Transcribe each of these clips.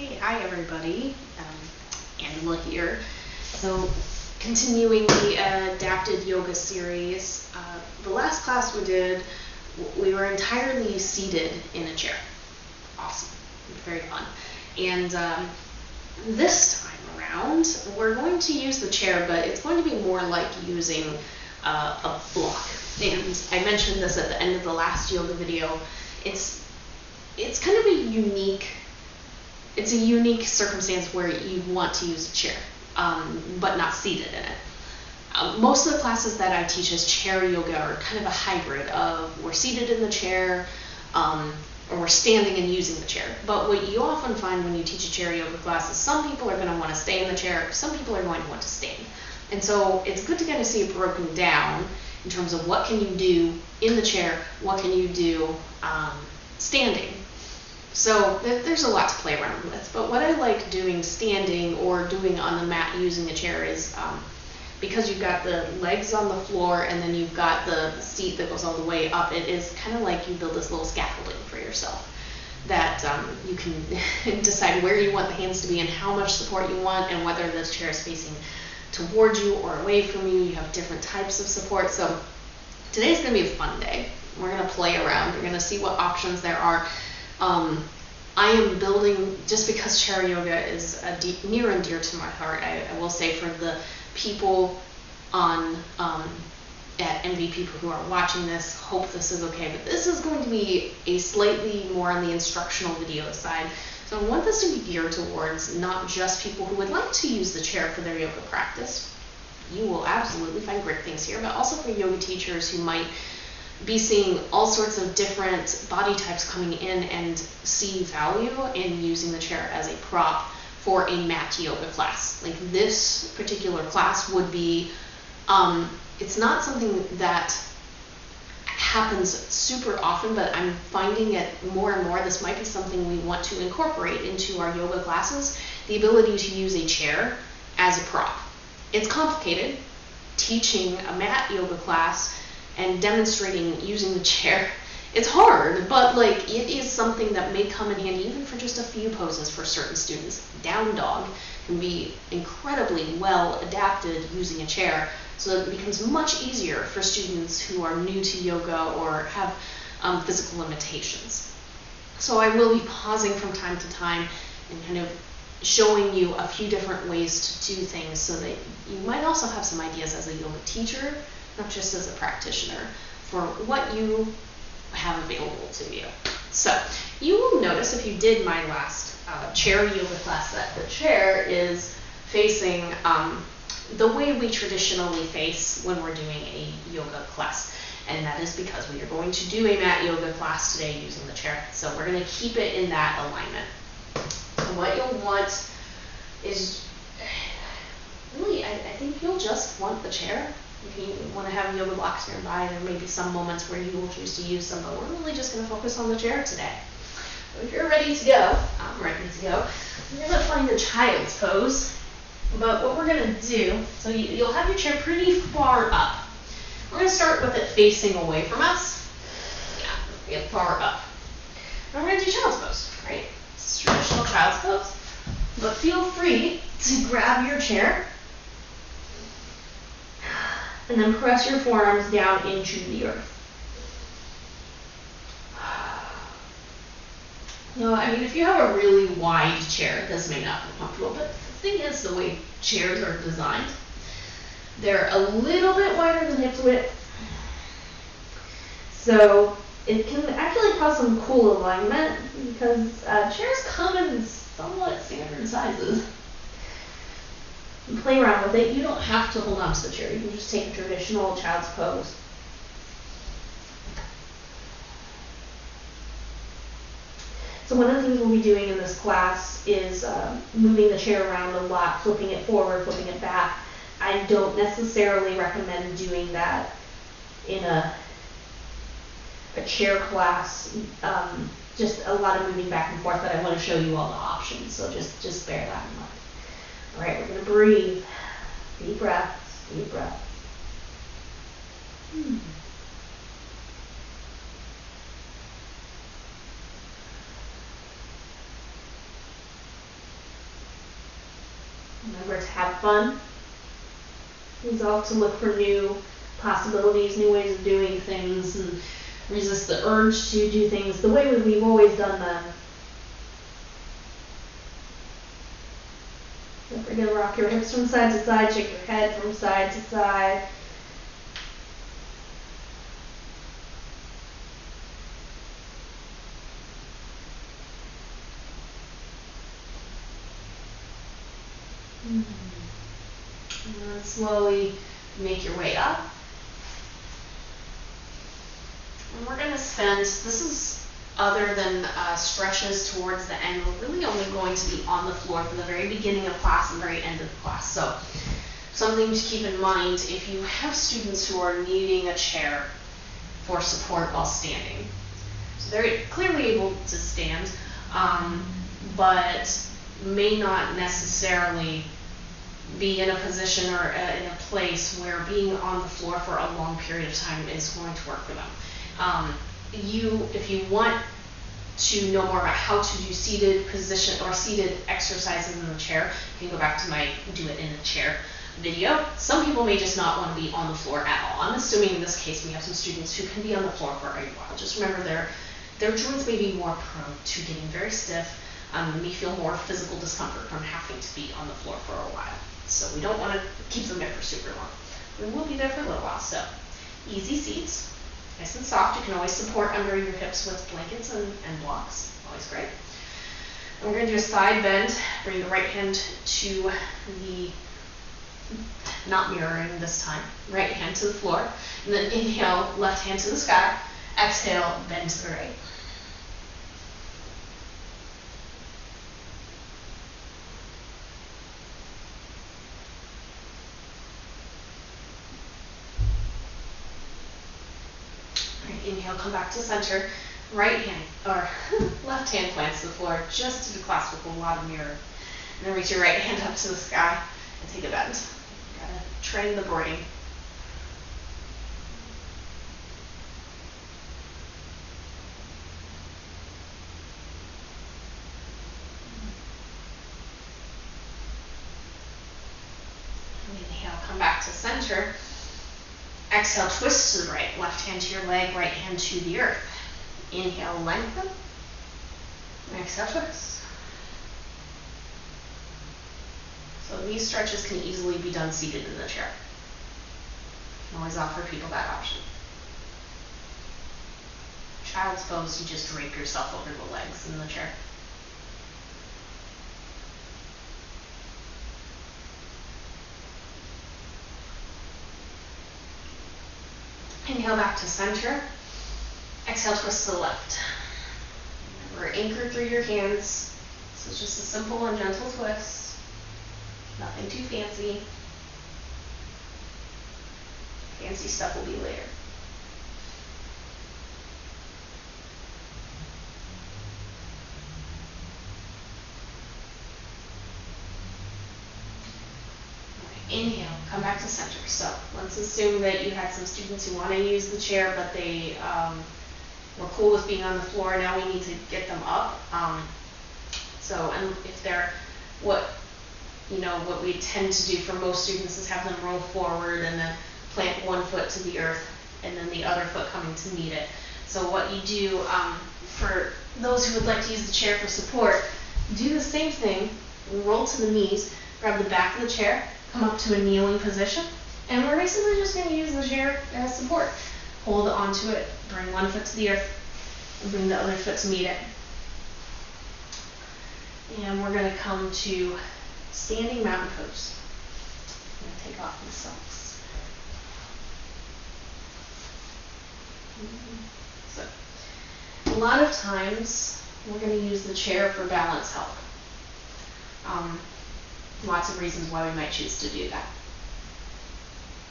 Hey, hi everybody. Angela here. So, continuing the adapted yoga series, the last class we did, we were entirely seated in a chair. Awesome, very fun. And this time around, we're going to use the chair, but it's going to be more like using a block. And I mentioned this at the end of the last yoga video. It's kind of a unique circumstance where you want to use a chair, but not seated in it. Most of the classes that I teach as chair yoga are kind of a hybrid of we're seated in the chair, or we're standing and using the chair. But what you often find when you teach a chair yoga class is some people are going to want to stay in the chair, some people are going to want to stand. And so it's good to kind of see it broken down in terms of what can you do in the chair, what can you do standing. So there's a lot to play around with, but what I like doing standing or doing on the mat using a chair is because you've got the legs on the floor and then you've got the seat that goes all the way up, it is kind of like you build this little scaffolding for yourself that you can decide where you want the hands to be and how much support you want and whether this chair is facing towards you or away from you. You have different types of support. So today's going to be a fun day. We're going to play around. We're going to see what options there are. I am building, just because chair yoga is near and dear to my heart, I will say for the people on at MVP people who are watching this, hope this is okay, but this is going to be a slightly more on the instructional video side. So I want this to be geared towards not just people who would like to use the chair for their yoga practice. You will absolutely find great things here, but also for yoga teachers who might be seeing all sorts of different body types coming in and see value in using the chair as a prop for a mat yoga class. Like this particular class would be, it's not something that happens super often, but I'm finding it more and more. This might be something we want to incorporate into our yoga classes, the ability to use a chair as a prop. It's complicated. Teaching a mat yoga class and demonstrating using the chair, it's hard, but like it is something that may come in handy even for just a few poses for certain students. Down dog can be incredibly well adapted using a chair, so that it becomes much easier for students who are new to yoga or have physical limitations. So I will be pausing from time to time and kind of showing you a few different ways to do things so that you might also have some ideas as a yoga teacher, not just as a practitioner, for what you have available to you. So you will notice if you did my last chair yoga class that the chair is facing the way we traditionally face when we're doing a yoga class. And that is because we are going to do a mat yoga class today using the chair. So we're going to keep it in that alignment. So what you'll want is, really, I think you'll just want the chair. If you want to have yoga blocks nearby, there may be some moments where you will choose to use them, but we're really just going to focus on the chair today. So if you're ready to go, I'm ready to go. We're going to find a child's pose, but what we're going to do, so you'll have your chair pretty far up. We're going to start with it facing away from us. Yeah, get far up. And we're going to do child's pose, right? It's traditional child's pose, but feel free to grab your chair and then press your forearms down into the earth. No, I mean, if you have a really wide chair, this may not be comfortable, but the thing is, the way chairs are designed, they're a little bit wider than hip width. So it can actually cause some cool alignment because chairs come in somewhat standard sizes. And play around with it. You don't have to hold on to the chair. You can just take a traditional child's pose. So one of the things we'll be doing in this class is moving the chair around a lot, flipping it forward, flipping it back. I don't necessarily recommend doing that in a chair class. Just a lot of moving back and forth, but I want to show you all the options, so just bear that in mind. All right, we're going to breathe. Deep breaths, deep breaths. Remember to have fun. Resolve to look for new possibilities, new ways of doing things, and resist the urge to do things the way we've always done them. Don't forget to rock your hips from side to side, shake your head from side to side. And then slowly make your way up. And we're going to spend, this is other than stretches towards the end, we're really only going to be on the floor from the very beginning of class and the very end of the class. So something to keep in mind if you have students who are needing a chair for support while standing. So they're clearly able to stand, but may not necessarily be in a position or in a place where being on the floor for a long period of time is going to work for them. If you want to know more about how to do seated position or seated exercises in the chair, you can go back to my do it in a chair video. Some people may just not want to be on the floor at all. I'm assuming in this case we have some students who can be on the floor for a while. Just remember their joints may be more prone to getting very stiff, may feel more physical discomfort from having to be on the floor for a while. So we don't want to keep them there for super long. We will be there for a little while. So easy seats, nice and soft. You can always support under your hips with blankets and blocks. Always great. And we're going to do a side bend. Bring the right hand to the, not mirroring this time, right hand to the floor. And then inhale, left hand to the sky. Exhale, bend to the right. Inhale, come back to center. Right hand, or left hand plants the floor just to be clasped with a lot of mirror. And then reach your right hand up to the sky and take a bend. Gotta train the brain. Inhale, come back to center. Exhale, twist to the right. Left hand to your leg, right hand to the earth. Inhale, lengthen. Exhale, twist. So these stretches can easily be done seated in the chair. You can always offer people that option. Child's pose, you just drape yourself over the legs in the chair. Inhale back to center. Exhale, twist to the left. Remember, anchor through your hands. This is just a simple and gentle twist. Nothing too fancy. Fancy stuff will be later. Inhale, come back to center. So let's assume that you had some students who want to use the chair, but they were cool with being on the floor. Now we need to get them up. And if they're, what we tend to do for most students is have them roll forward and then plant one foot to the earth and then the other foot coming to meet it. So what you do for those who would like to use the chair for support, do the same thing. Roll to the knees, grab the back of the chair, come up to a kneeling position, and we're basically just going to use the chair as support. Hold onto it, bring one foot to the earth, and bring the other foot to meet it. And we're going to come to standing mountain pose. I'm going to take off my socks. So, a lot of times, we're going to use the chair for balance help. Lots of reasons why we might choose to do that.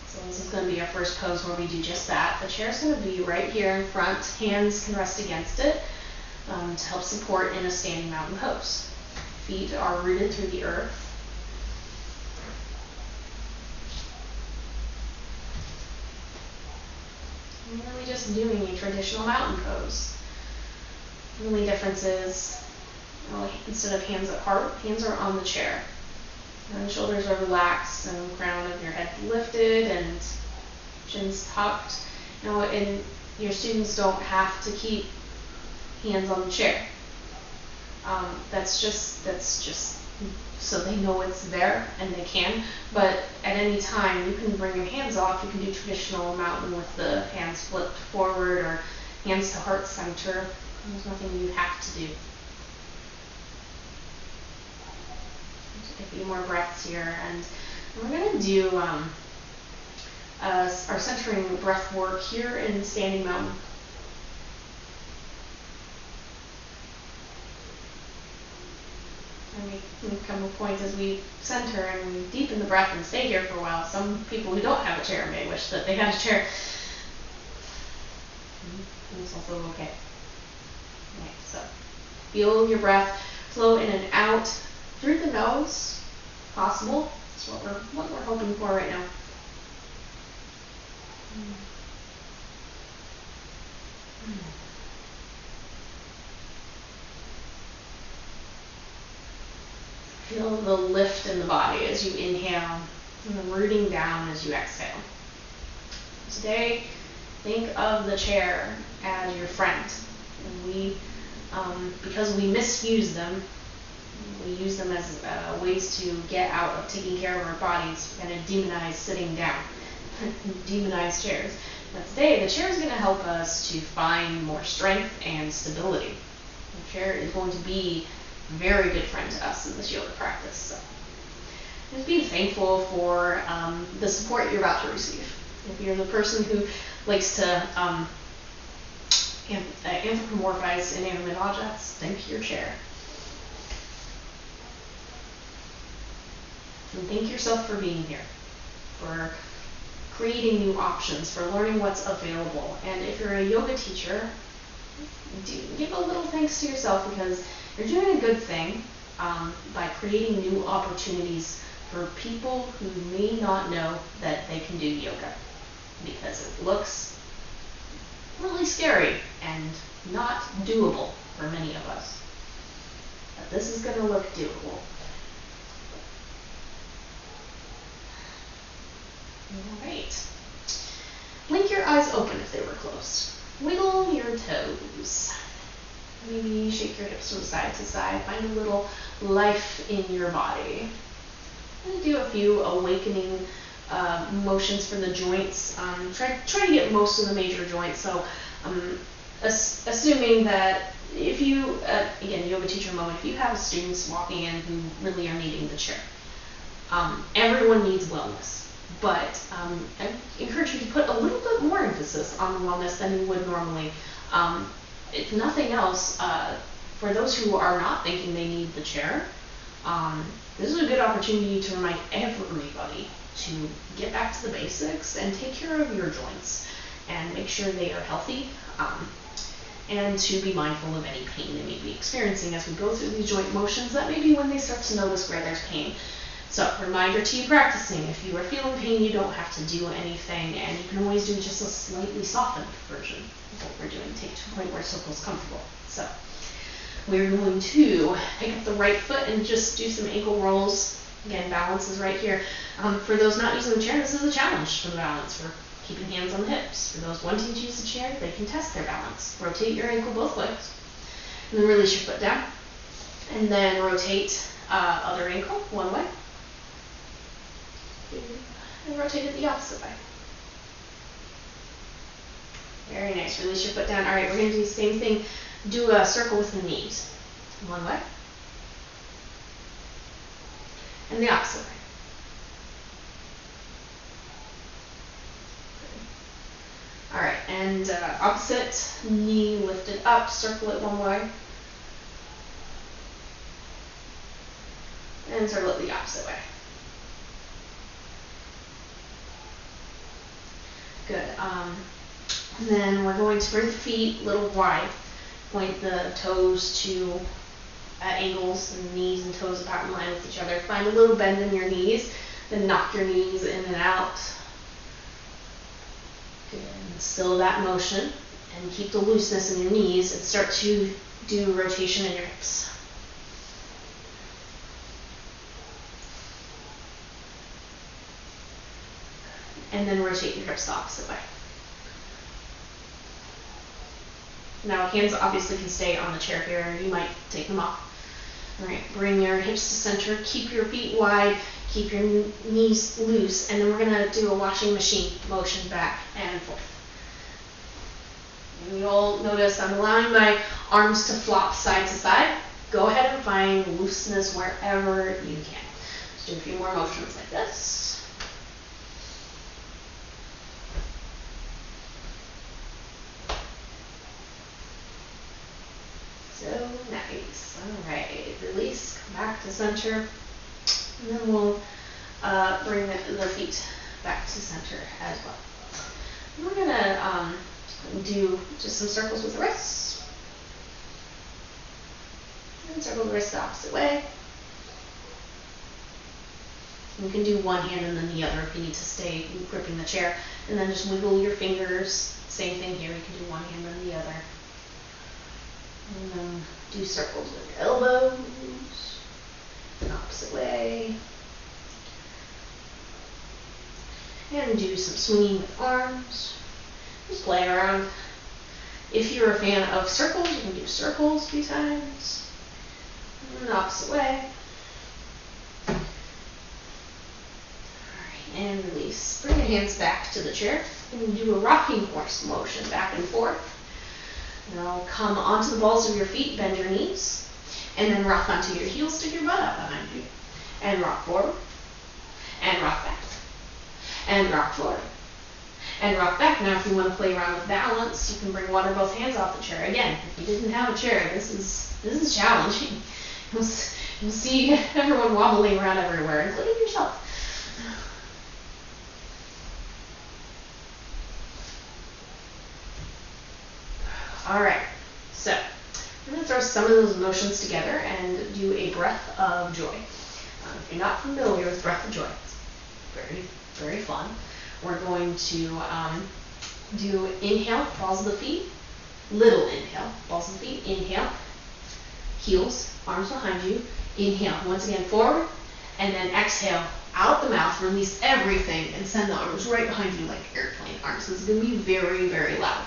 So this is going to be our first pose where we do just that. The chair is going to be right here in front. Hands can rest against it to help support in a standing mountain pose. Feet are rooted through the earth. And really just doing a traditional mountain pose. The only difference is, instead of hands apart, hands are on the chair. And shoulders are relaxed and crown of your head lifted and chin's tucked. Now, your students don't have to keep hands on the chair. That's just so they know it's there and they can. But at any time, you can bring your hands off. You can do traditional mountain with the hands flipped forward or hands to heart center. There's nothing you have to do. Take a few more breaths here, and we're going to do our centering breath work here in standing mountain. And we come to a point as we center and we deepen the breath and stay here for a while. Some people who don't have a chair may wish that they had a chair. And it's also okay. Okay, so feel your breath flow in and out through the nose, possible. That's what we're hoping for right now. Feel the lift in the body as you inhale and the rooting down as you exhale. Today, think of the chair as your friend. And we, because we misuse them, we use them as ways to get out of taking care of our bodies. We're going to demonize sitting down, demonize chairs. But today, the chair is going to help us to find more strength and stability. The chair is going to be a very good friend to us in this yoga practice. So just be thankful for the support you're about to receive. If you're the person who likes to anthropomorphize inanimate objects, thank your chair. And thank yourself for being here, for creating new options, for learning what's available. And if you're a yoga teacher, give a little thanks to yourself, because you're doing a good thing by creating new opportunities for people who may not know that they can do yoga, because it looks really scary and not doable for many of us. But this is going to look doable. All right. Blink your eyes open if they were closed. Wiggle your toes. Maybe shake your hips from side to side. Find a little life in your body. And do a few awakening motions for the joints. Try to get most of the major joints. So assuming that if you, again, yoga teacher moment, if you have students walking in who really are needing the chair, everyone needs wellness. But I encourage you to put a little bit more emphasis on the wellness than you would normally. If nothing else, for those who are not thinking they need the chair, this is a good opportunity to remind everybody to get back to the basics and take care of your joints and make sure they are healthy, and to be mindful of any pain they may be experiencing as we go through these joint motions. That may be when they start to notice where there's pain. So, reminder to you practicing, if you are feeling pain, you don't have to do anything, and you can always do just a slightly softened version of what we're doing. Take to a point where it feels comfortable. So, we're going to pick up the right foot and just do some ankle rolls. Again, balance is right here. For those not using the chair, this is a challenge for the balance. We're keeping hands on the hips. For those wanting to use the chair, they can test their balance. Rotate your ankle both ways, and then release your foot down. And then rotate other ankle one way. And rotate it the opposite way. Very nice. Release your foot down. All right, we're going to do the same thing. Do a circle with the knees. One way. And the opposite way. All right, and opposite knee lifted up. Circle it one way. And circle it the opposite way. Good. And then we're going to bring the feet a little wide. Point the toes to angles, and knees and toes apart in line with each other. Find a little bend in your knees. Then knock your knees in and out. Good. And still that motion. And keep the looseness in your knees. And start to do rotation in your hips. and then rotate your hips the opposite way. Now hands obviously can stay on the chair here, you might take them off. All right, bring your hips to center, keep your feet wide, keep your knees loose, and then we're gonna do a washing machine motion back and forth. And you'll notice I'm allowing my arms to flop side to side. Go ahead and find looseness wherever you can. Let's do a few more motions like this. So nice. All right, release, come back to center, and then we'll bring the feet back to center as well. And we're gonna do just some circles with the wrists, and circle the wrists the opposite way. You can do one hand and then the other if you need to stay gripping the chair, and then just wiggle your fingers. Same thing here, you can do one hand and the other. And then do circles with elbows, opposite way. And do some swinging with arms. Just play around. If you're a fan of circles, you can do circles a few times. And the opposite way. Alright, and release. Bring your hands back to the chair. And do a rocking horse motion back and forth. Now come onto the balls of your feet, bend your knees, and then rock onto your heels, stick your butt out behind you. And rock forward, and rock back, and rock forward, and rock back. Now if you want to play around with balance, you can bring one or both hands off the chair. Again, if you didn't have a chair, this is challenging. You'll see everyone wobbling around everywhere, including yourself. All right, so I'm going to throw some of those motions together and do a breath of joy. If you're not familiar with breath of joy, it's very, very fun. We're going to do inhale, balls of the feet, little inhale, balls of the feet, inhale, heels, arms behind you, inhale, once again forward, and then exhale, out the mouth, release everything, and send the arms right behind you like airplane arms. This is going to be very, very loud.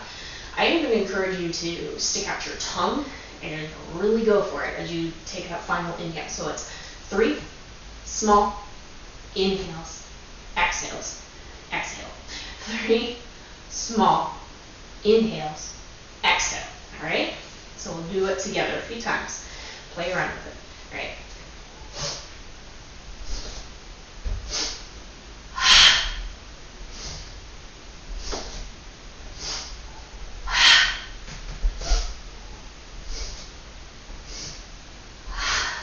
I even encourage you to stick out your tongue and really go for it as you take that final inhale. So it's 3 small inhales, exhales, exhale. 3 small inhales, exhale. All right? So we'll do it together a few times. Play around with it. All right?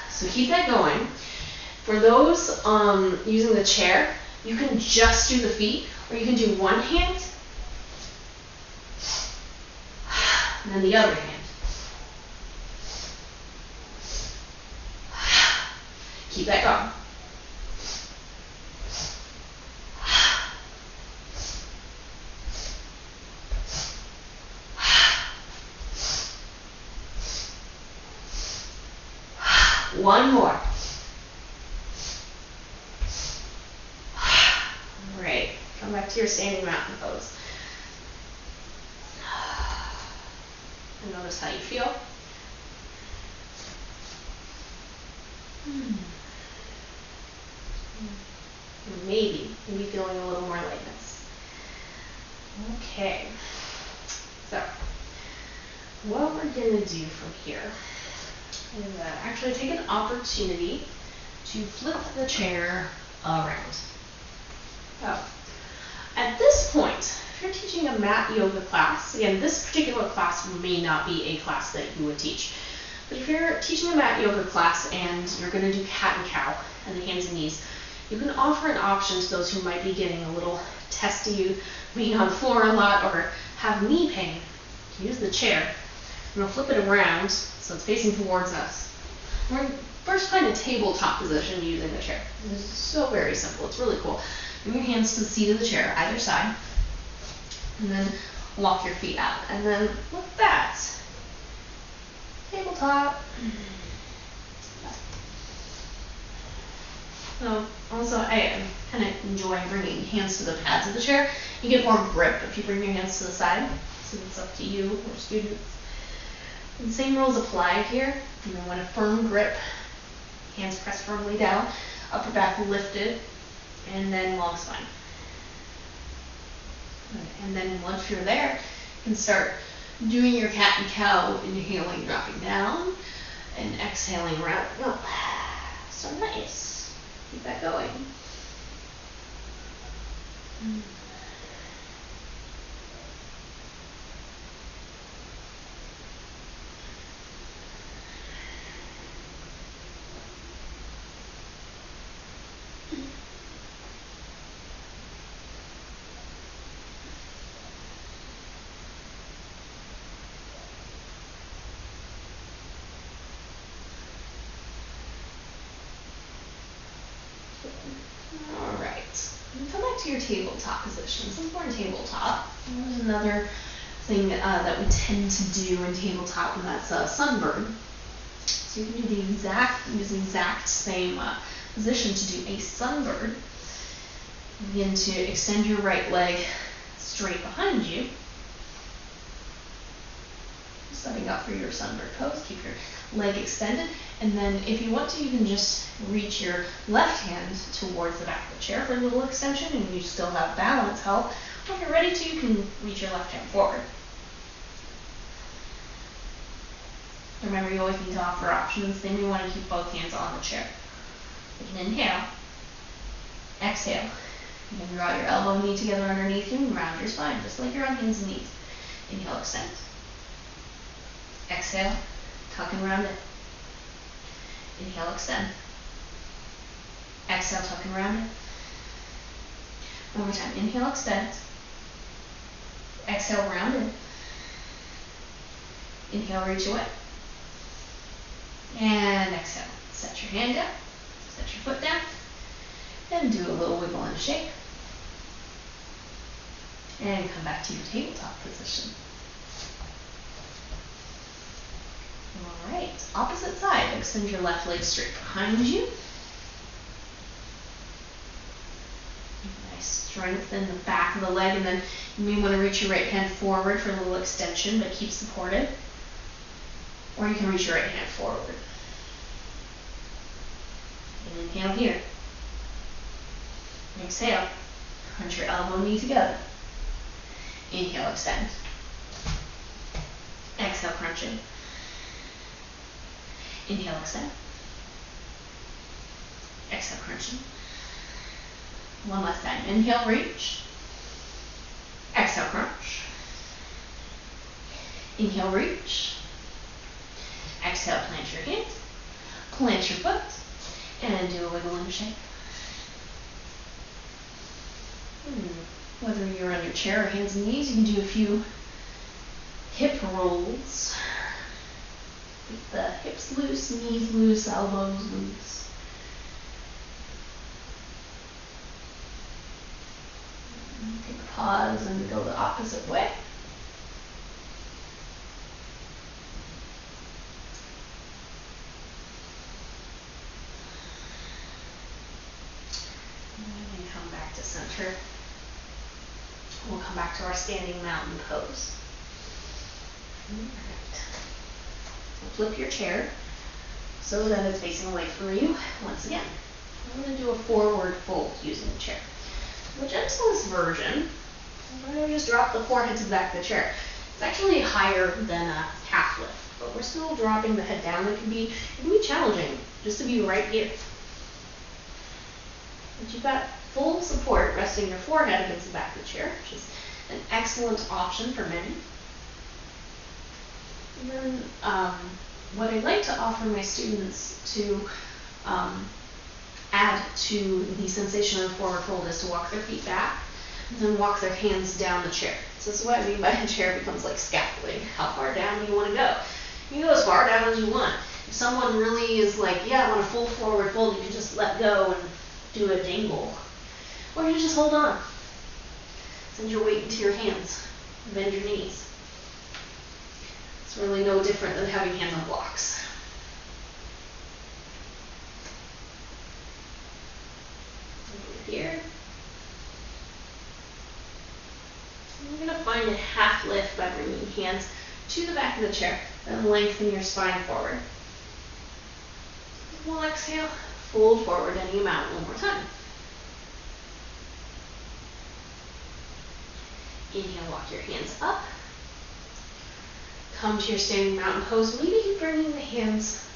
So keep that going. For those using the chair, you can just do the feet, or you can do one hand, and then the other hand. Keep that going. One more. All right, come back to your standing mountain pose. And notice how you feel. Maybe feeling a little more lightness. Okay, so what we're going to do from here is actually take an opportunity to flip the chair around. So, at this point, if you're teaching a mat yoga class, again, this particular class may not be a class that you would teach, but if you're teaching a mat yoga class and you're going to do cat and cow and the hands and knees, you can offer an option to those who might be getting a little testy, being on the floor a lot, or have knee pain. Use the chair. I'm going to flip it around so it's facing towards us. We're going to first find a tabletop position using the chair. This is so very simple. It's really cool. Bring your hands to the seat of the chair, either side, and then walk your feet out. And then with that, tabletop. So also I am kind of enjoying bringing hands to the pads of the chair. You get more grip if you bring your hands to the side, so it's up to you or students. And same rules apply here. You want a firm grip, hands pressed firmly down, upper back lifted, and then long spine. And then once you're there, you can start doing your cat and cow, inhaling, dropping down, and exhaling around. Oh, so nice. Keep that going. Alright, come back to your tabletop position. Since we're in tabletop, there's another thing that we tend to do in tabletop, and that's sunburn. So you can do use the exact same position to do a sunbird. Begin to extend your right leg straight behind you. Setting up for your sunbird pose. Keep your leg extended, and then if you want to, you can just reach your left hand towards the back of the chair for a little extension, and you still have balance help. Or if you're ready to, you can reach your left hand forward. Remember, you always need to offer options. Then you want to keep both hands on the chair. You can inhale, exhale. You can draw your elbow and knee together underneath you and round your spine, just like you're on hands and knees. Inhale, extend. Exhale, tuck and round it. Inhale, extend. Exhale, tuck and round it. One more time. Inhale, extend. Exhale, round it. Inhale, reach away. And exhale. Set your hand down. Set your foot down. And do a little wiggle and shake. And come back to your tabletop position. Alright, opposite side. Extend your left leg straight behind you. Nice strength in the back of the leg, and then you may want to reach your right hand forward for a little extension, but keep supported. Or you can reach your right hand forward. And inhale here. Exhale. Crunch your elbow and knee together. Inhale, extend. Exhale, crunch it. Inhale, extend. Exhale, crunching. One last time. Inhale, reach. Exhale, crunch. Inhale, reach. Exhale, plant your hands. Plant your foot. And do a wiggle and shake. Whether you're on your chair or hands and knees, you can do a few hip rolls. Keep the hips loose, knees loose, elbows loose. Take a pause and go the opposite way. And come back to center. We'll come back to our standing mountain pose. Alright. Flip your chair so that it's facing away from you. Once again, I'm going to do a forward fold using the chair. The gentlest version, I'm going to just drop the forehead to the back of the chair. It's actually higher than a half lift, but we're still dropping the head down. It can be challenging just to be right here. But you've got full support resting your forehead against the back of the chair, which is an excellent option for many. And then what I like to offer my students to add to the sensation of the forward fold is to walk their feet back and then walk their hands down the chair. So this is what I mean by the chair becomes like scaffolding. How far down do you want to go? You can go as far down as you want. If someone really is like, yeah, I want a full forward fold, you can just let go and do a dangle. Or you just hold on. Send your weight into your hands. Bend your knees. It's really no different than having hands on blocks. find a half lift by bringing hands to the back of the chair. Then lengthen your spine forward. We'll exhale, fold forward any amount one more time. Inhale, walk your hands up. Come to your standing mountain pose, maybe bringing the hands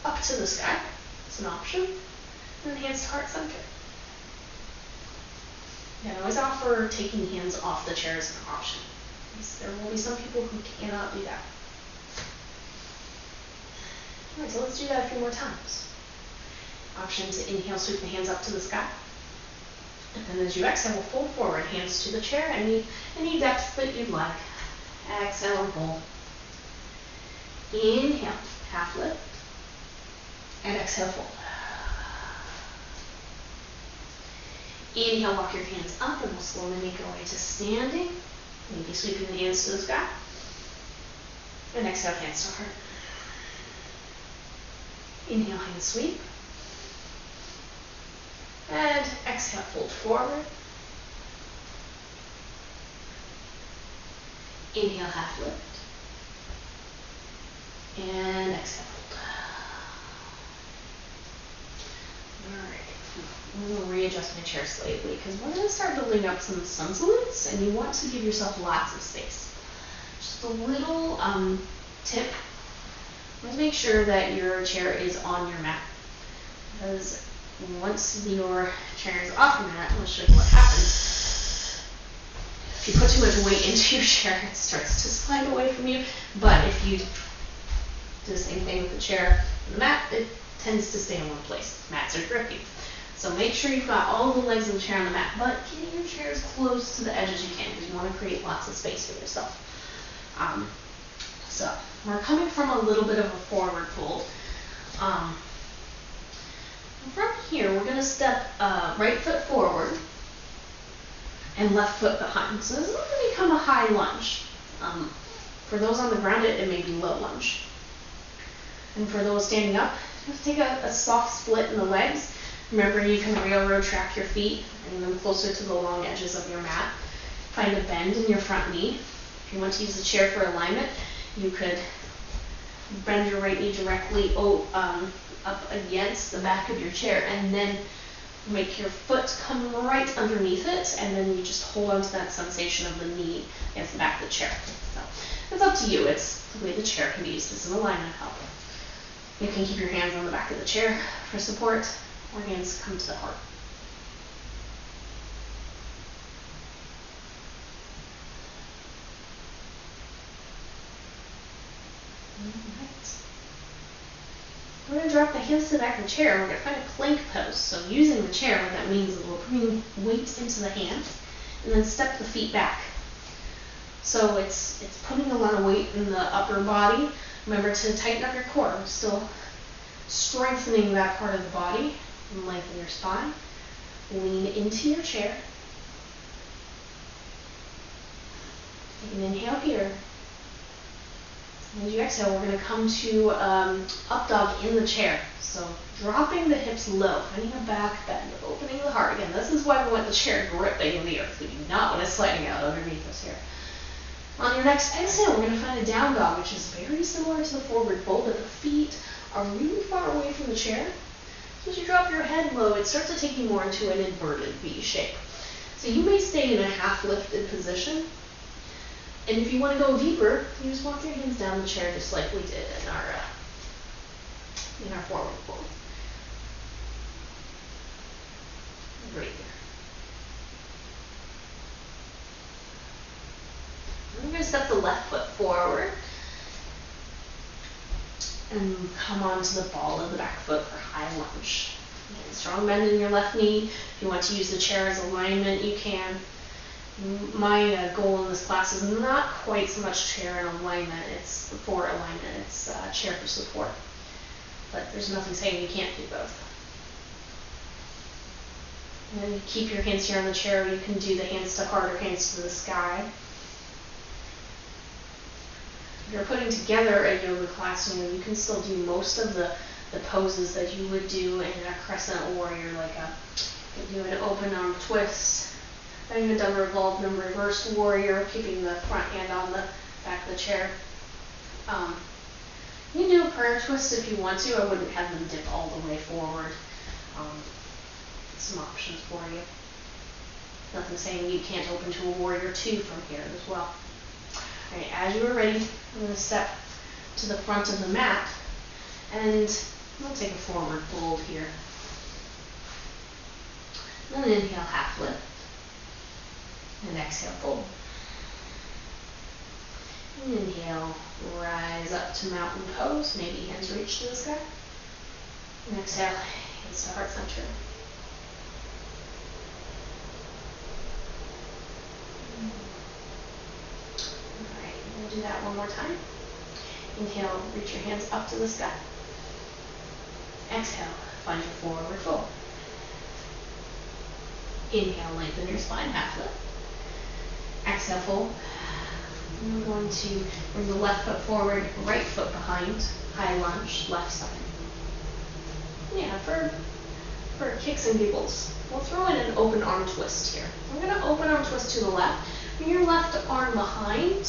up to the sky. It's an option. And hands to heart center. And I always offer taking hands off the chair as an option. There will be some people who cannot do that. Alright, so let's do that a few more times. Option to inhale, sweep the hands up to the sky. And then as you exhale, we'll fold forward, hands to the chair, any depth that you'd like. Exhale and fold. Inhale, half lift. And exhale, fold. Inhale, walk your hands up, and we'll slowly make our way to standing. Maybe sweeping the hands to the sky. And exhale, hands to heart. Inhale, hand sweep. And exhale, fold forward. Inhale, half lift. And exhale, fold. Alright. I'm going to readjust my chair slightly because we're going to start building up some sun salutes, and you want to give yourself lots of space. Just a little tip. Let's make sure that your chair is on your mat, because once your chair is off your mat, I'll show you what happens. If you put too much weight into your chair, it starts to slide away from you. But if you do the same thing with the chair and the mat, it tends to stay in one place. Mats are grippy. So make sure you've got all the legs of the chair on the mat, but get your chair as close to the edge as you can, because you want to create lots of space for yourself. So we're coming from a little bit of a forward fold. From here, we're going to step right foot forward and left foot behind. So this is going to become a high lunge. For those on the ground, it may be low lunge. And for those standing up, just take a soft split in the legs. Remember, you can railroad track your feet, bring them closer to the long edges of your mat. Find a bend in your front knee. If you want to use the chair for alignment, you could bend your right knee directly up against the back of your chair, and then make your foot come right underneath it, and then you just hold on to that sensation of the knee against the back of the chair. So it's up to you. It's the way the chair can be used as an alignment help. You can keep your hands on the back of the chair for support, or hands come to the heart. Alright. We're going to drop the hands to the back of the chair. We're going to find a plank pose. So using the chair, what that means is we'll bring weight into the hands and then step the feet back. So it's putting a lot of weight in the upper body. Remember to tighten up your core. We're still strengthening that part of the body. And lengthen your spine. Lean into your chair. Take an inhale here. And as you exhale, we're going to come to up dog in the chair. So dropping the hips low, finding a back bend, opening the heart. Again, this is why we want the chair gripping the earth. We do not want it sliding out underneath us here. On your next exhale, we're going to find a down dog, which is very similar to the forward fold, but the feet are really far away from the chair. So as you drop your head low, it starts to take you more into an inverted V shape. So you may stay in a half lifted position. And if you want to go deeper, you just walk your hands down the chair just like we did in our forward fold. Right there. We're going to step the left foot forward and come onto the ball of the back foot for high lunge. Again, strong bend in your left knee. If you want to use the chair as alignment, you can. My goal in this class is not quite so much chair and alignment, it's for alignment, it's chair for support. But there's nothing saying you can't do both. And then you keep your hands here on the chair, you can do the hands to heart or hands to the sky. If you're putting together a yoga class, you can still do most of the poses that you would do in a crescent warrior, like you do an open arm twist, I haven't even done the revolved and reversed warrior, keeping the front hand on the back of the chair. You can do a prayer twist if you want to. I wouldn't have them dip all the way forward. Some options for you. Nothing saying you can't open to a warrior 2 from here as well. Alright, as you are ready, I'm going to step to the front of the mat, and we'll take a forward fold here. And then inhale, half lift, and exhale, fold. And inhale, rise up to mountain pose, maybe hands reach to the sky. And exhale, hands to heart center. Alright, we'll do that one more time. Inhale, reach your hands up to the sky. Exhale, find your forward fold. Inhale, lengthen your spine, half lift. Exhale, fold. And we're going to bring the left foot forward, right foot behind, high lunge, left side. Yeah, for kicks and giggles, we'll throw in an open arm twist here. I'm going to open arm twist to the left. Bring your left arm behind.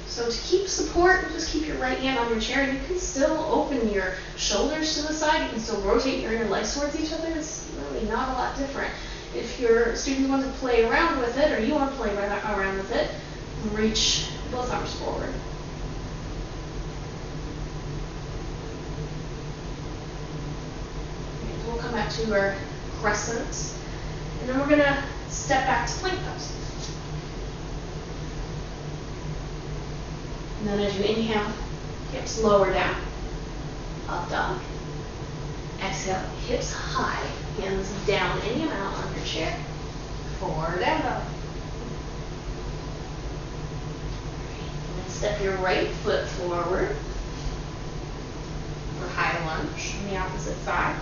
So to keep support, just keep your right hand on your chair. You can still open your shoulders to the side. You can still rotate your inner legs towards each other. It's really not a lot different. If your students want to play around with it, or you want to play around with it, reach both arms forward. And we'll come back to our crescent, and then we're going to step back to plank pose. And then as you inhale, hips lower down, up dog. Exhale, hips high, hands down any amount on your chair. Forward down dog. And then step your right foot forward for high lunge on the opposite side.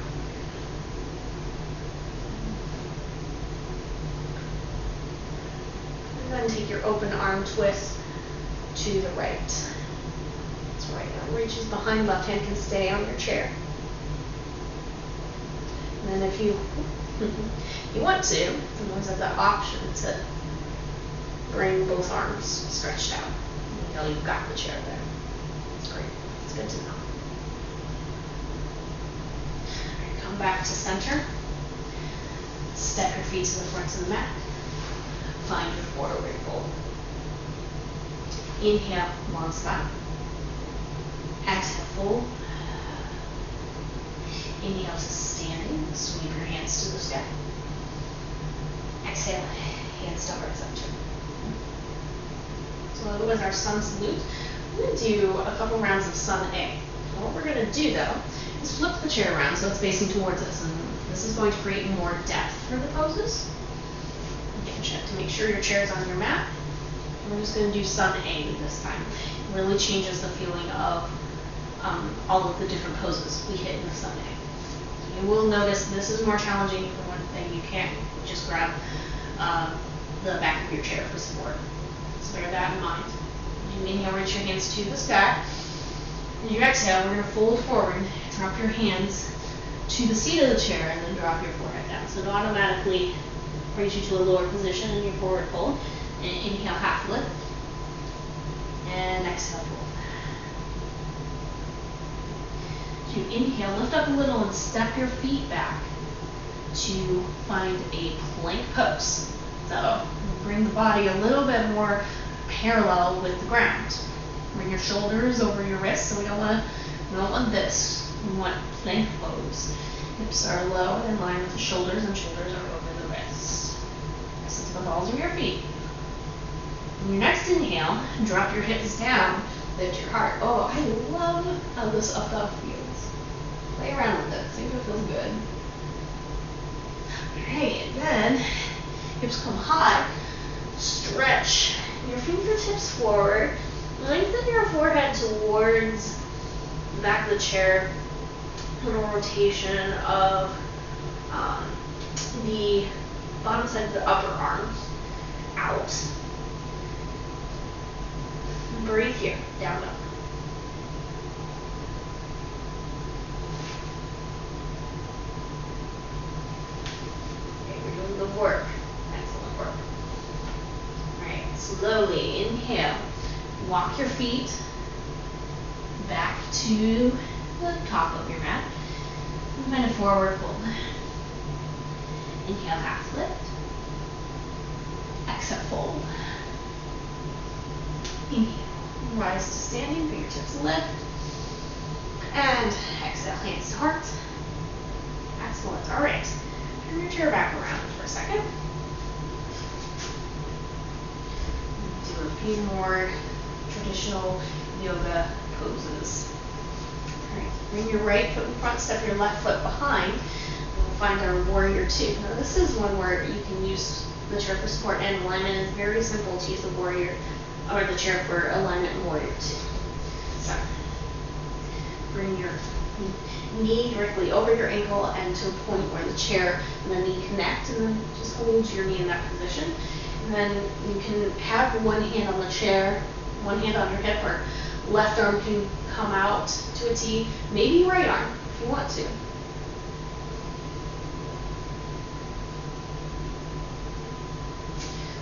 And then take your open arm twist to the right. That's right arm reaches behind, left hand can stay on your chair. And then if you want to, you always have that option to bring both arms stretched out. You know you've got the chair there. That's great. It's good to know. All right, come back to center. Step your feet to the front of the mat. Find your forward fold. Inhale, long spine. Exhale, fold. Inhale to standing. Sweep your hands to the sky. Exhale, hands to heart center. So with our sun salute, we're going to do a couple rounds of sun A. And what we're going to do though is flip the chair around so it's facing towards us, and this is going to create more depth for the poses. Again, check to make sure your chair is on your mat. We're just going to do sun A this time. It really changes the feeling of all of the different poses we hit in the sun A. You will notice this is more challenging for one thing. You can't just grab the back of your chair for support. So bear that in mind. You inhale, reach your hands to the sky. And you exhale, we're going to fold forward, drop your hands to the seat of the chair, and then drop your forehead down. So it automatically brings you to a lower position in your forward fold. And inhale, half lift, and exhale, fold. So you inhale, lift up a little and step your feet back to find a plank pose. So bring the body a little bit more parallel with the ground. Bring your shoulders over your wrists, so we don't want this. We want plank pose. Hips are low and in line with the shoulders, and shoulders are over the wrists. Listen to the balls of your feet. On your next inhale, drop your hips down, lift your heart. Oh, I love how this up dog feels. Play around with it, see if it feels good. Alright, and then hips come high, stretch your fingertips forward, lengthen your forehead towards the back of the chair, little rotation of the bottom side of the upper arms out. Breathe here, down dog. Okay, we're doing the work. slowly inhale. Walk your feet back to the top of your mat. And find a forward fold. Inhale, half lift. Exhale, fold. Inhale, rise to standing, fingertips lift. And exhale, hands to heart. Excellent. All right. Turn your chair back around for a second. Do a few more traditional yoga poses. All right. Bring your right foot in front, step your left foot behind. We'll find our warrior two. Now this is one where you can use the chair for support and alignment. It's very simple to use the warrior or the chair for alignment and warrior two. So bring your knee directly over your ankle and to a point where the chair and the knee connect, and then just hold your knee in that position. And then you can have one hand on the chair, one hand on your hip, or left arm can come out to a T, maybe right arm if you want to.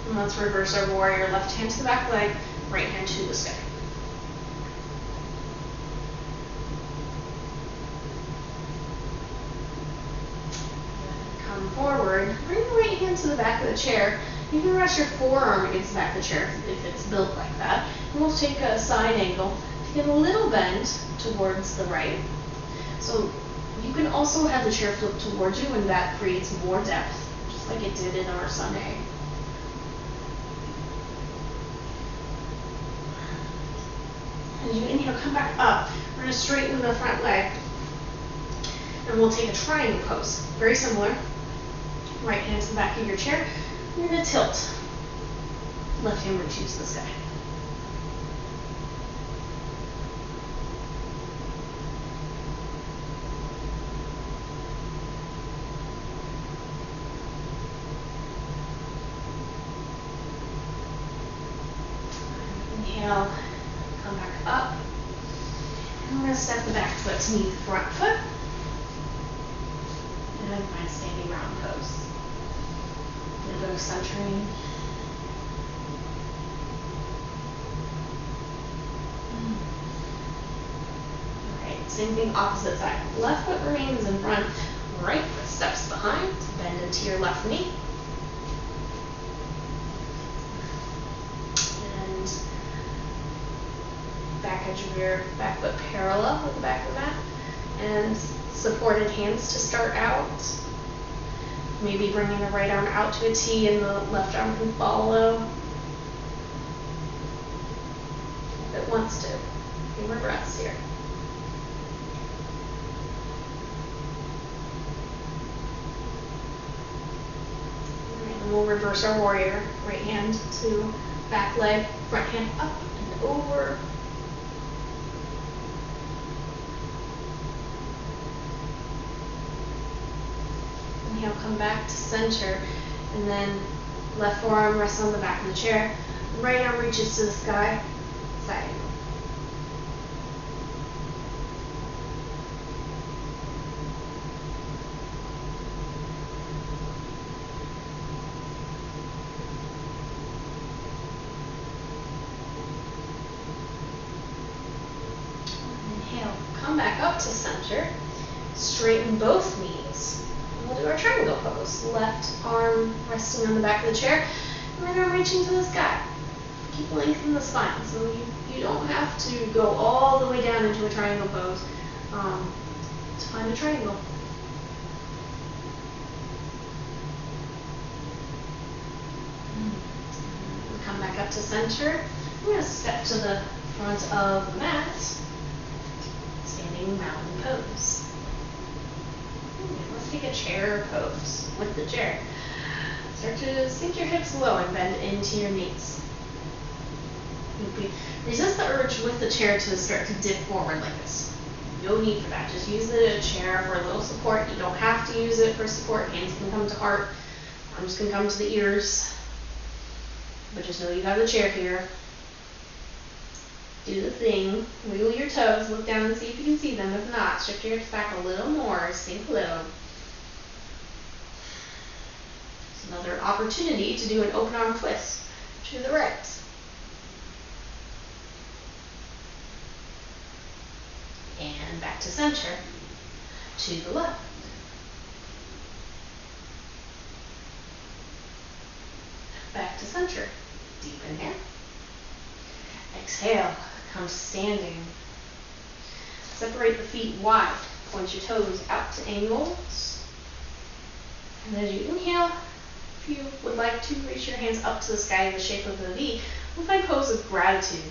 And let's reverse our warrior. Left hand to the back leg, right hand to the sky. Come forward, bring your right hand to the back of the chair. You can rest your forearm against the back of the chair if it's built like that. And we'll take a side angle to get a little bend towards the right. So you can also have the chair flip towards you, and that creates more depth, just like it did in our Sunday. As you inhale, come back up. We're going to straighten the front leg. And we'll take a triangle pose. Very similar. Right hand to the back of your chair. You're going to tilt. Left hand reaches the sky. Inhale. Come back up. And we're going to step the back foot to meet the front foot. And then find standing round pose. And go centering. Alright, same thing opposite side. Left foot remains in front, right foot steps behind. Bend into your left knee. And back edge of your back foot parallel with the back of the mat. And supported hands to start out. Maybe bringing the right arm out to a T and the left arm can follow if it wants to. A few more breaths here. Alright, and we'll reverse our warrior. Right hand to back leg, front hand up and over. Inhale, come back to center, and then left forearm rests on the back of the chair. Right arm reaches to the sky, side angle. Inhale, come back up to center, straighten both knees. We'll do our triangle pose. Left arm resting on the back of the chair, and right arm reaching to the sky. Keep lengthening the spine, so you don't have to go all the way down into a triangle pose to find a triangle. We'll come back up to center. We're going to step to the front of the mat, standing mountain pose. Let's take a chair pose with the chair. Start to sink your hips low and bend into your knees. Resist the urge with the chair to start to dip forward like this. No need for that. Just use the chair for a little support. You don't have to use it for support. Hands can come to heart. Arms can come to the ears. But just know you have the chair here. Do the thing. Wiggle your toes. Look down and see if you can see them. If not, shift your hips back a little more. Sink low. It's another opportunity to do an open arm twist. to the right. And back to center, to the left. Back to center, deep inhale. Exhale, come to standing. Separate the feet wide, point your toes out to angles. And as you inhale, if you would like to, reach your hands up to the sky in the shape of a V. We'll find pose of gratitude.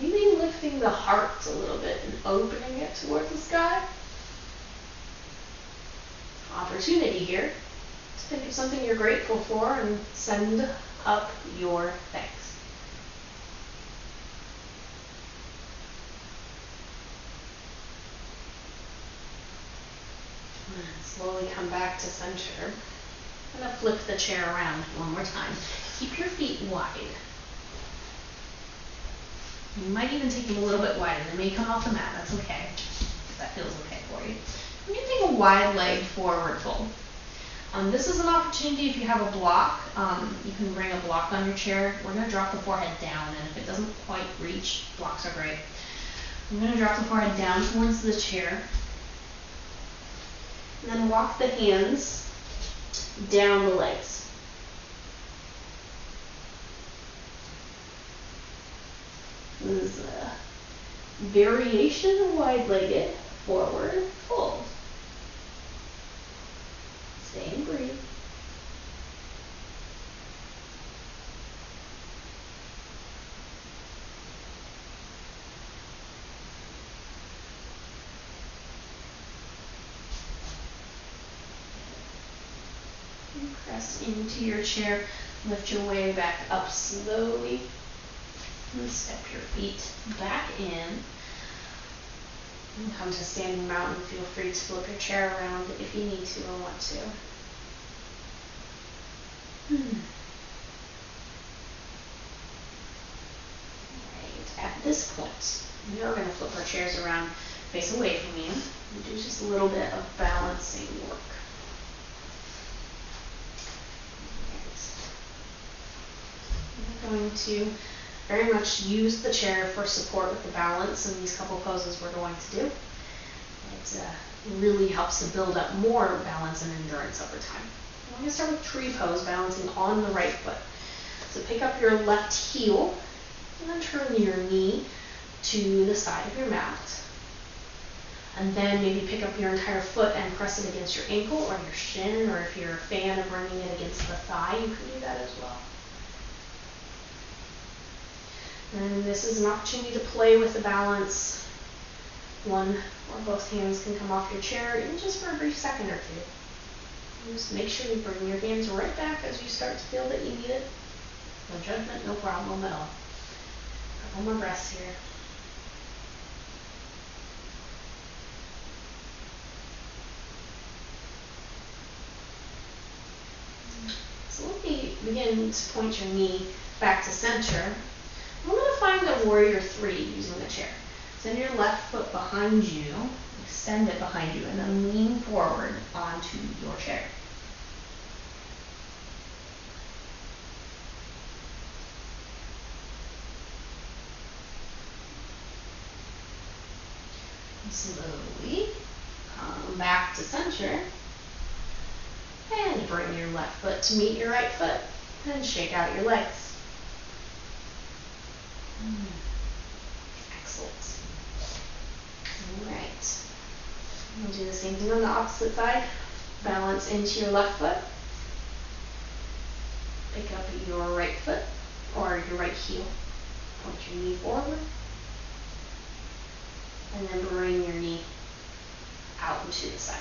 Maybe lifting the heart a little bit and opening it towards the sky. Opportunity here to think of something you're grateful for and send up your thanks. And slowly come back to center. I'm going to flip the chair around one more time. Keep your feet wide. You might even take them a little bit wider. They may come off the mat. That's okay. If that feels okay for you. You can take a wide leg forward fold. This is an opportunity if you have a block. You can bring a block on your chair. We're going to drop the forehead down, and if it doesn't quite reach, blocks are great. I'm going to drop the forehead down towards the chair. And then walk the hands down the legs. This is a variation wide-legged forward fold. Stay and breathe. And press into your chair. Lift your way back up slowly. And step your feet back in. And come to standing mountain. Feel free to flip your chair around if you need to or want to. Right. At this point, we are going to flip our chairs around, face away from you, and do just a little bit of balancing work. Right. We're going to very much use the chair for support with the balance in these couple poses we're going to do. It really helps to build up more balance and endurance over time. I'm going to start with tree pose, balancing on the right foot. So pick up your left heel and then turn your knee to the side of your mat. And then maybe pick up your entire foot and press it against your ankle or your shin, or if you're a fan of running it against the thigh, you can do that as well. And this is an opportunity to play with the balance. One or both hands can come off your chair, even just for a brief second or two. Just make sure you bring your hands right back as you start to feel that you need it. No judgment, no problem at all. Couple more breaths here. So let me begin to point your knee back to center. I'm going to find a warrior three using the chair. Send your left foot behind you, extend it behind you, and then lean forward onto your chair. And slowly come back to center. And bring your left foot to meet your right foot. And shake out your legs. Excellent. All right. We'll do the same thing on the opposite side. Balance into your left foot. Pick up your right foot or your right heel. Point your knee forward. And then bring your knee out and to the side.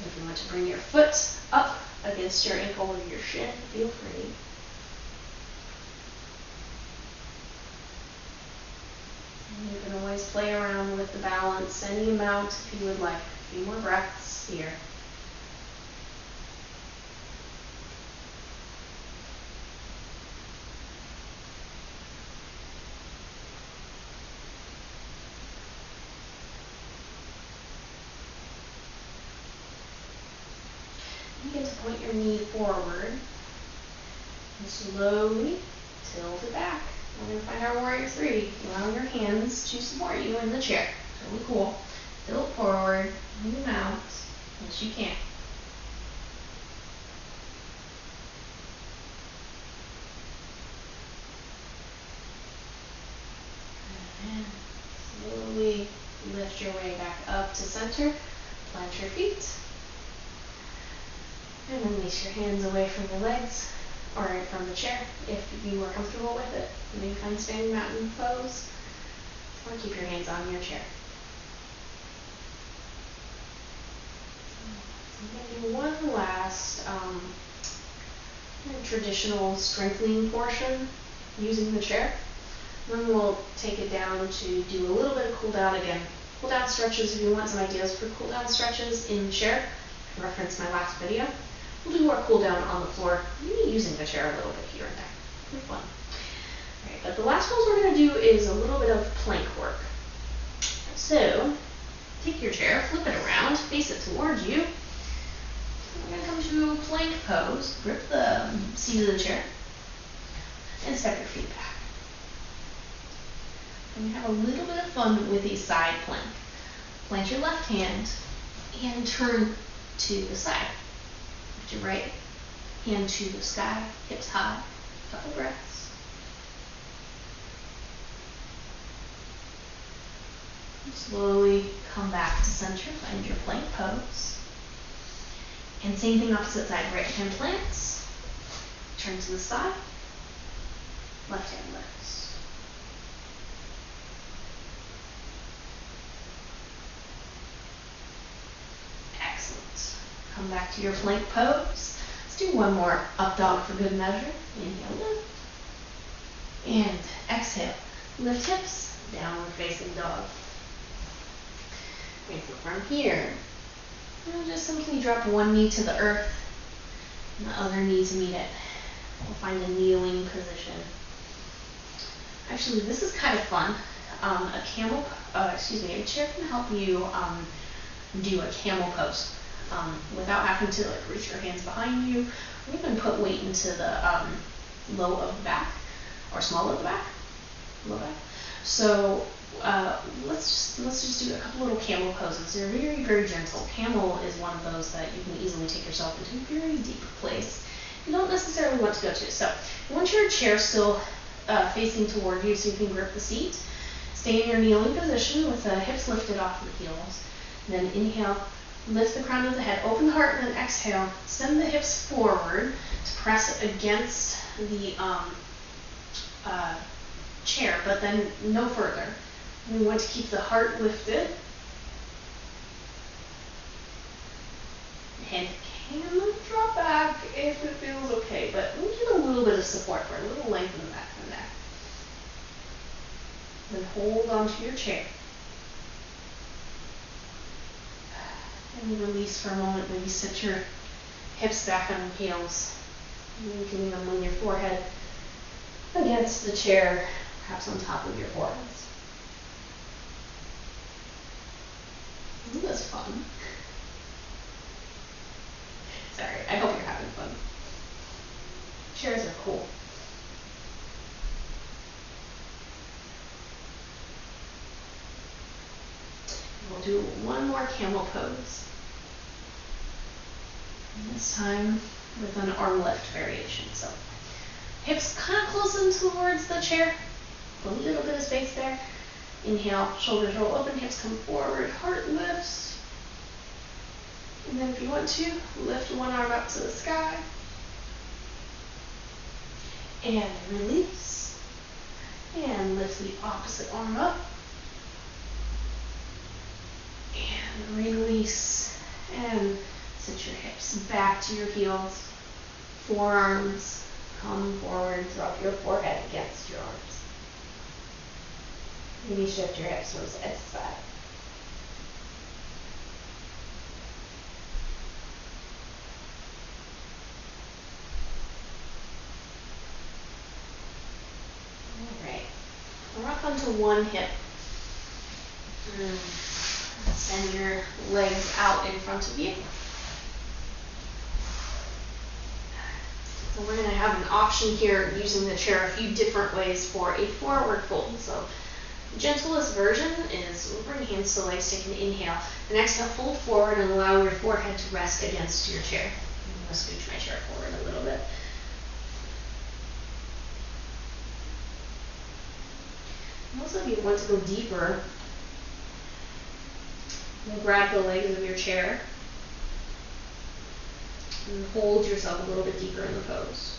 If you want to bring your foot up against your ankle or your shin, feel free. And you can always play around with the balance any amount if you would like. A few more breaths here. Begin to point your knee forward and slowly tilt it back. We're going to find our warrior three. Allow your hands to support you in the chair. Really cool. Tilt forward, move out, as you can. And slowly lift your way back up to center. Plant your feet. And release your hands away from your legs or from the chair if you are comfortable with it. Maybe find standing mountain pose or keep your hands on your chair. I'm going to do one last traditional strengthening portion using the chair. Then we'll take it down to do a little bit of cool down again. Cool down stretches, if you want some ideas for cool down stretches in the chair, reference my last video. We'll do more cool down on the floor, maybe using the chair a little bit here and there. Pretty fun. All right, but the last pose we're going to do is a little bit of plank work. So, take your chair, flip it around, face it towards you. We're going to come to plank pose. Grip the seat of the chair and step your feet back. And have a little bit of fun with a side plank. Plant your left hand and turn to the side. Lift your right hand to the sky, hips high, couple breaths. And slowly come back to center, find your plank pose. And same thing opposite side, right hand plants, turn to the side, left hand lifts. Come back to your plank pose. Let's do one more up dog for good measure. Inhale, lift. And exhale. Lift hips, downward facing dog. Great, so from here, we'll just simply drop one knee to the earth and the other knee to meet it. We'll find a kneeling position. Actually, this is kind of fun. A chair can help you do a camel pose. Without having to reach your hands behind you, or even put weight into the low of the back, or small of the back, low back. So let's just do a couple little camel poses. They're very, very gentle. Camel is one of those that you can easily take yourself into a very deep place you don't necessarily want to go to. So you want your chair still facing toward you so you can grip the seat. Stay in your kneeling position with the hips lifted off the heels. And then inhale. Lift the crown of the head, open the heart, and then exhale. Send the hips forward to press against the chair, but then no further. We want to keep the heart lifted. Head can drop back if it feels okay, but we get a little bit of support for a little length in the back and neck. Then hold onto your chair. And release for a moment. Maybe sit your hips back on your heels. You can even lean your forehead against the chair, perhaps on top of your foreheads. Ooh, that's fun. Sorry, I hope you're having fun. Chairs are cool. We'll do one more camel pose. And this time with an arm lift variation. So hips kind of close in towards the chair. A little bit of space there. Inhale, shoulders roll open, hips come forward, heart lifts. And then if you want to, lift one arm up to the sky. And release. And lift the opposite arm up. And release. And sit your hips back to your heels. Forearms come forward, drop your forehead against your arms. Maybe shift your hips from side to side. Alright, rock onto one hip. Send your legs out in front of you. we're going to have an option here using the chair a few different ways for a forward fold. So the gentlest version is bring hands to legs, take an inhale, and exhale, fold forward and allow your forehead to rest against your chair. I'm going to scooch my chair forward a little bit. Also, if you want to go deeper, you can grab the legs of your chair and hold yourself a little bit deeper in the pose.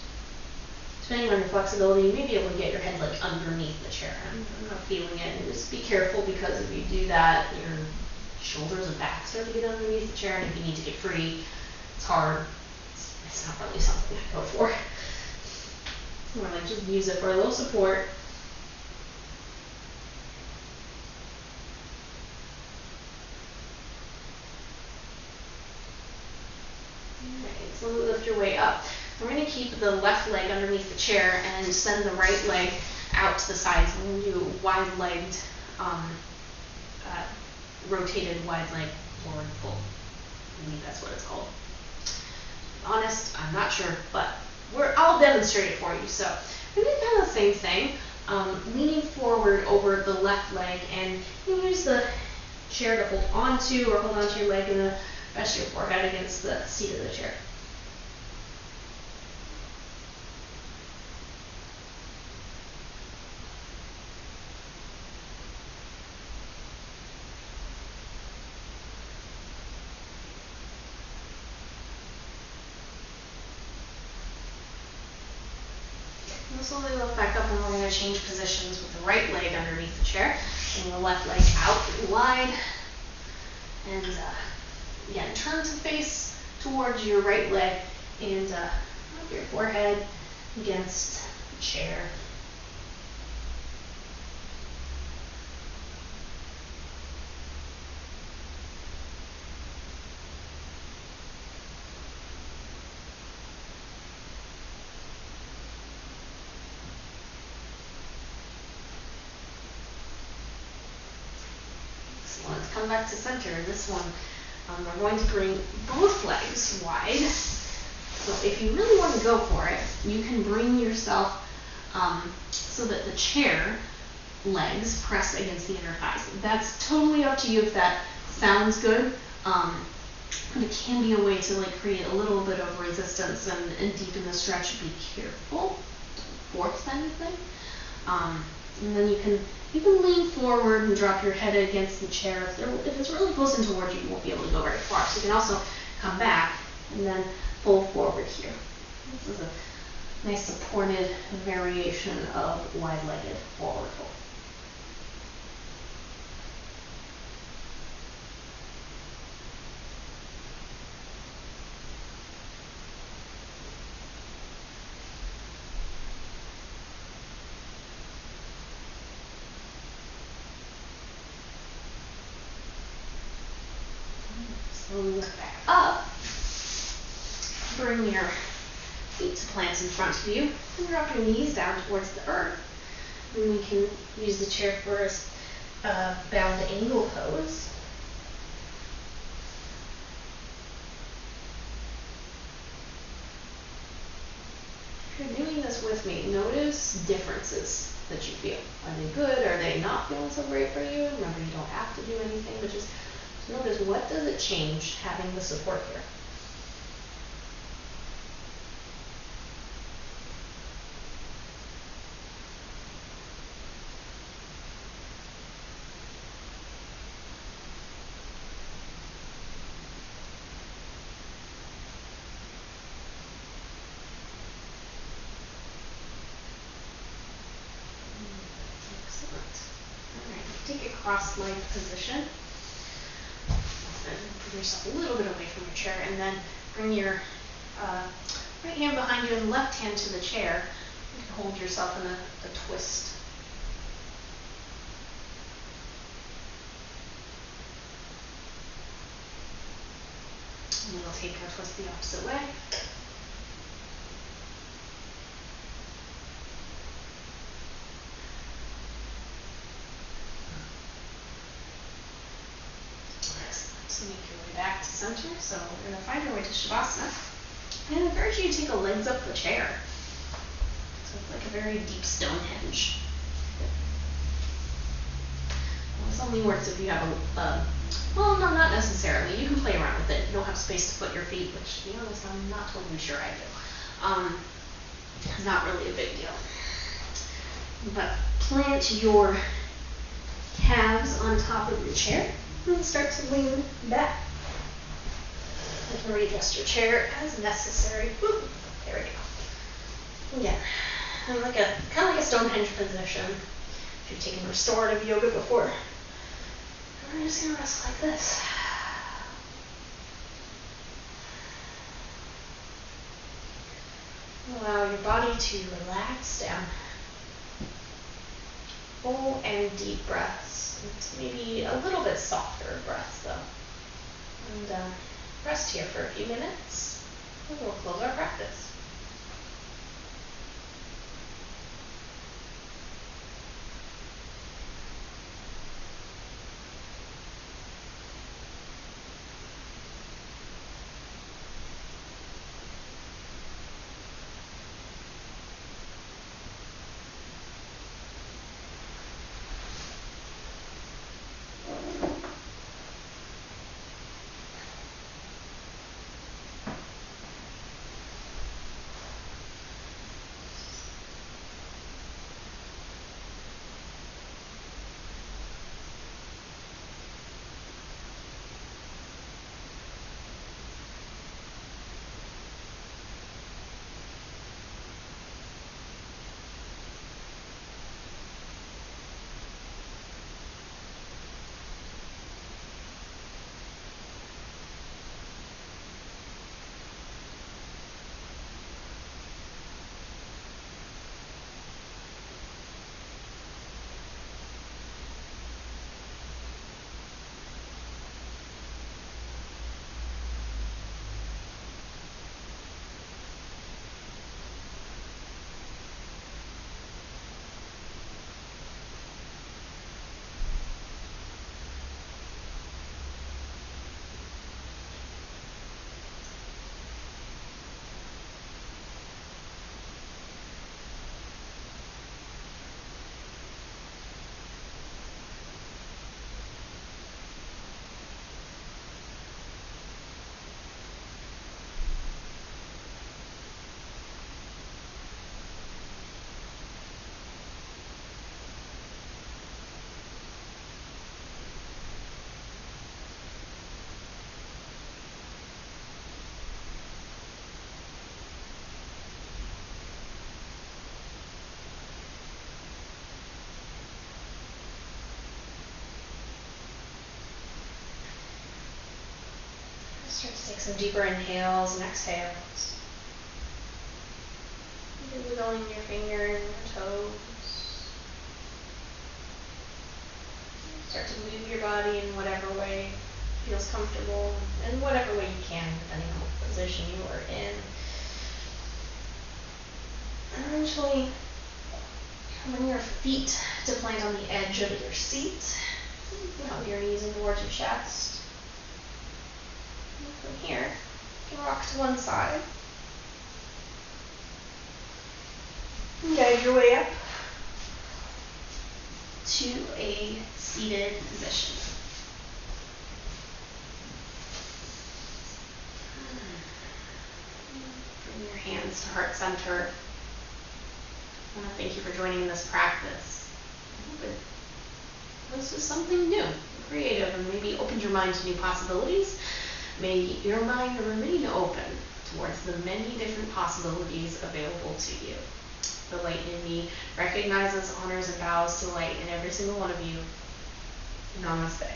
Depending on your flexibility, you may be able to get your head like underneath the chair. I'm not feeling it. And just be careful, because if you do that, your shoulders and back start to get underneath the chair, and if you need to get free, it's hard. It's not really something I go for. More like just use it for a little support. Alright, so lift your way up. We're going to keep the left leg underneath the chair and send the right leg out to the sides. We're going to do wide-legged, rotated wide leg forward fold. I believe that's what it's called. Honest, I'm not sure, but I'll demonstrate it for you. So we're going to do kind of the same thing, leaning forward over the left leg, and you can use the chair to hold onto, or hold onto your leg and rest your forehead against the seat of the chair. Slowly lift back up, and we're going to change positions with the right leg underneath the chair and the left leg out wide. And again, turn to face towards your right leg and rub your forehead against the chair. Let's come back to center. This one, we're going to bring both legs wide. So if you really want to go for it, you can bring yourself so that the chair legs press against the inner thighs. That's totally up to you if that sounds good. But it can be a way to like create a little bit of resistance and deepen the stretch. Be careful, don't force anything. And then you can lean forward and drop your head against the chair. If it's really close in towards you, you won't be able to go very far. So you can also come back and then fold forward here. This is a nice supported variation of wide-legged forward fold. Slowly lift back up. Bring your feet to plants in front of you, and drop your knees down towards the earth. And we can use the chair for a bound angle pose. If you're doing this with me, notice differences that you feel. Are they good? Are they not feeling so great for you? Remember, you don't have to do anything, but just notice, what does it change having the support here? Take a cross-legged position. Bring yourself a little bit away from your chair, and then bring your right hand behind you and left hand to the chair. You can hold yourself in a twist. And then we'll take our twist the opposite way. Make your way back to center. So we're going to find our way to Shavasana. I encourage you to take a legs up the chair. So it's like a very deep Stonehenge. Well, this only works if you have well, no, not necessarily. You can play around with it. You don't have space to put your feet, which, to be honest, I'm not totally sure I do. It's not really a big deal. But plant your calves on top of your chair and start to lean back. You can readjust your chair as necessary. Woo, there we go. Again, kind of like a Stonehenge position. If you've taken restorative yoga before, we're just gonna rest like this. Allow your body to relax down. Full and deep breaths. And maybe a little bit softer breaths though. And rest here for a few minutes. And we'll close our practice. Start to take some deeper inhales and exhales. Wiggling your fingers and your toes. Start to move your body in whatever way feels comfortable, and whatever way you can, depending on what position you are in. And eventually, bring your feet to plant on the edge of your seat. Hug your knees in towards your chest. From here, you can rock to one side. And guide your way up to a seated position. Bring your hands to heart center. I want to thank you for joining this practice. I hope this is something new, creative, and maybe opened your mind to new possibilities. May your mind remain open towards the many different possibilities available to you. The light in me recognizes, honors, and bows to light in every single one of you. Namaste.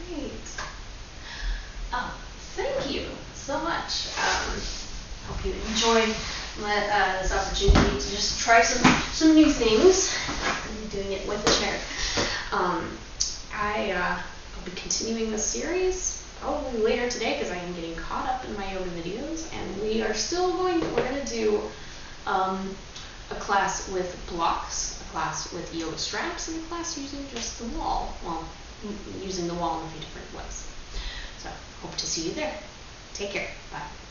Great. Oh, thank you so much. Hope you enjoyed this opportunity to just try some new things. I'm doing it with the chair. I'll be continuing this series probably later today because I am getting caught up in my yoga videos, and we're going to do a class with blocks, a class with yoga straps, and a class using just the wall. Well, using the wall in a few different ways. So hope to see you there. Take care. Bye.